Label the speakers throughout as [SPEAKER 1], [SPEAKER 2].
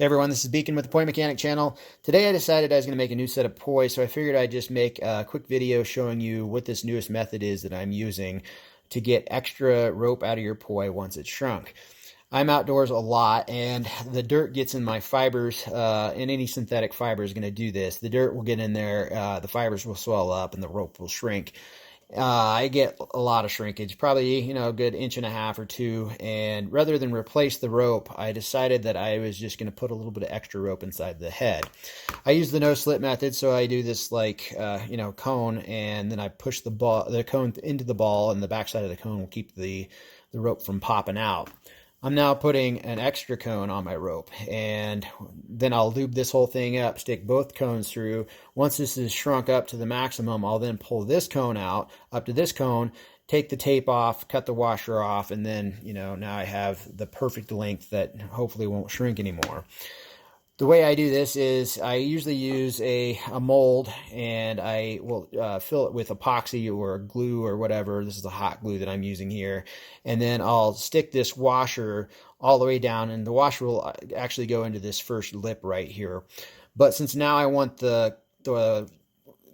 [SPEAKER 1] Hey everyone, this is Beacon with the Poi Mechanic channel. Today I decided I was going to make a new set of poi, so I figured I'd just make a quick video showing you what this newest method is that I'm using to get extra rope out of your poi once it's shrunk. I'm outdoors a lot, and the dirt gets in my fibers, and any synthetic fiber is going to do this. The dirt will get in there, the fibers will swell up, and the rope will shrink. I get a lot of shrinkage, probably, a good inch and a half or two. And rather than replace the rope, I decided that I was just going to put a little bit of extra rope inside the head. I use the no slit method, so I do this like, cone, and then I push the cone into the ball, and the backside of the cone will keep the rope from popping out. I'm now putting an extra cone on my rope, and then I'll lube this whole thing up, stick both cones through. Once this is shrunk up to the maximum, I'll then pull this cone out up to this cone, take the tape off, cut the washer off, and then, now I have the perfect length that hopefully won't shrink anymore. The way I do this is I usually use a mold, and I will fill it with epoxy or glue or whatever. This is the hot glue that I'm using here. And then I'll stick this washer all the way down, and the washer will actually go into this first lip right here. But since now I want the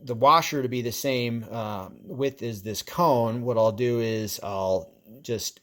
[SPEAKER 1] washer to be the same width as this cone, what I'll do is I'll just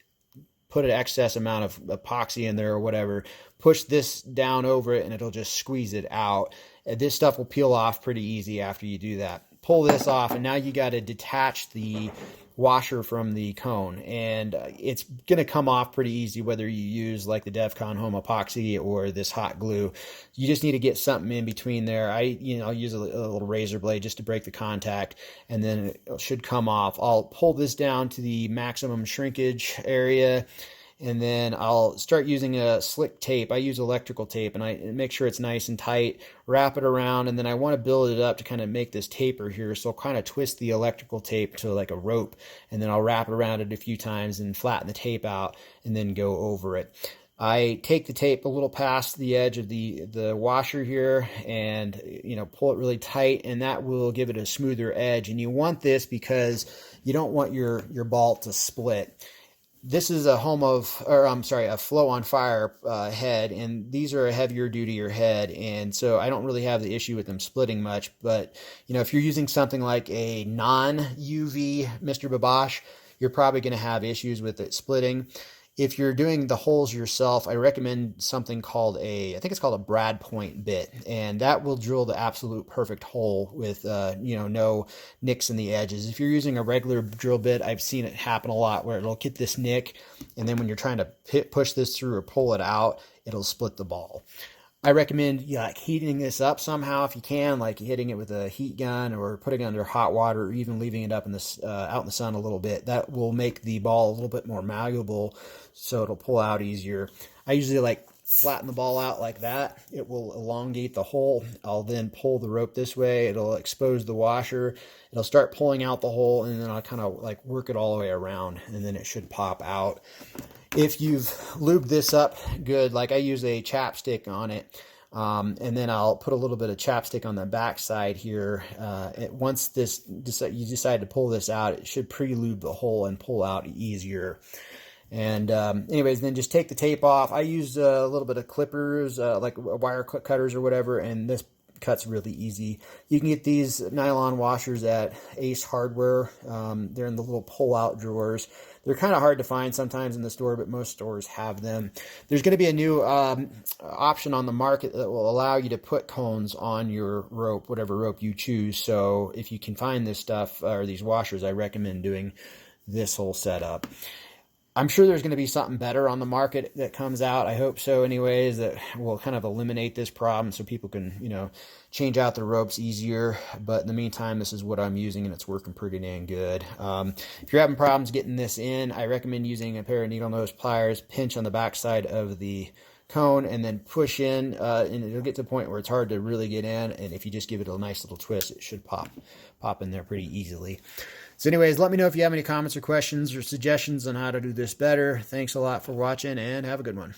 [SPEAKER 1] put an excess amount of epoxy in there or whatever, push this down over it, and it'll just squeeze it out. This stuff will peel off pretty easy after you do that. Pull this off, and now you got to detach the washer from the cone, and it's going to come off pretty easy whether you use like the DevCon Home epoxy or this hot glue. You just need to get something in between there. I'll use a little razor blade just to break the contact, and then it should come off. I'll pull this down to the maximum shrinkage area, and then I'll start using a slick tape. I use electrical tape, and I make sure it's nice and tight, wrap it around, and then I want to build it up to kind of make this taper here. So I'll kind of twist the electrical tape to like a rope, and then I'll wrap it around it a few times and flatten the tape out and then go over it. I take the tape a little past the edge of the washer here, and pull it really tight, and that will give it a smoother edge. And you want this because you don't want your ball to split. This is a a flow on fire head, and these are a heavier duty head, and so I don't really have the issue with them splitting much. But if you're using something like a non-UV Mr. Babosh, you're probably going to have issues with it splitting. If you're doing the holes yourself, I recommend something called I think it's called a Brad point bit, and that will drill the absolute perfect hole with, no nicks in the edges. If you're using a regular drill bit, I've seen it happen a lot where it'll get this nick, and then when you're trying to push this through or pull it out, it'll split the ball. I recommend heating this up somehow if you can, like hitting it with a heat gun or putting it under hot water, or even leaving it up out in the sun a little bit. That will make the ball a little bit more malleable, so it'll pull out easier. I usually flatten the ball out like that. It will elongate the hole. I'll then pull the rope this way. It'll expose the washer. It'll start pulling out the hole, and then I'll kind of work it all the way around, and then it should pop out. If you've lubed this up good, like I use a chapstick on it, and then I'll put a little bit of chapstick on the back side here. Once you decide to pull this out, it should pre-lube the hole and pull out easier. And anyways, then just take the tape off. I use a little bit of clippers, like wire cutters or whatever, and this cuts really easy. You can get these nylon washers at Ace Hardware. They're in the little pull-out drawers. They're kind of hard to find sometimes in the store, but most stores have them. There's going to be a new option on the market that will allow you to put cones on your rope, whatever rope you choose. So if you can find this stuff or these washers, I recommend doing this whole setup. I'm sure there's going to be something better on the market that comes out. I hope so anyways, that will kind of eliminate this problem so people can, change out their ropes easier. But in the meantime, this is what I'm using, and it's working pretty dang good. If you're having problems getting this in, I recommend using a pair of needle nose pliers, pinch on the backside of the cone, and then push in, and it'll get to the point where it's hard to really get in. And if you just give it a nice little twist, it should pop in there pretty easily. So anyways, let me know if you have any comments or questions or suggestions on how to do this better. Thanks a lot for watching, and have a good one.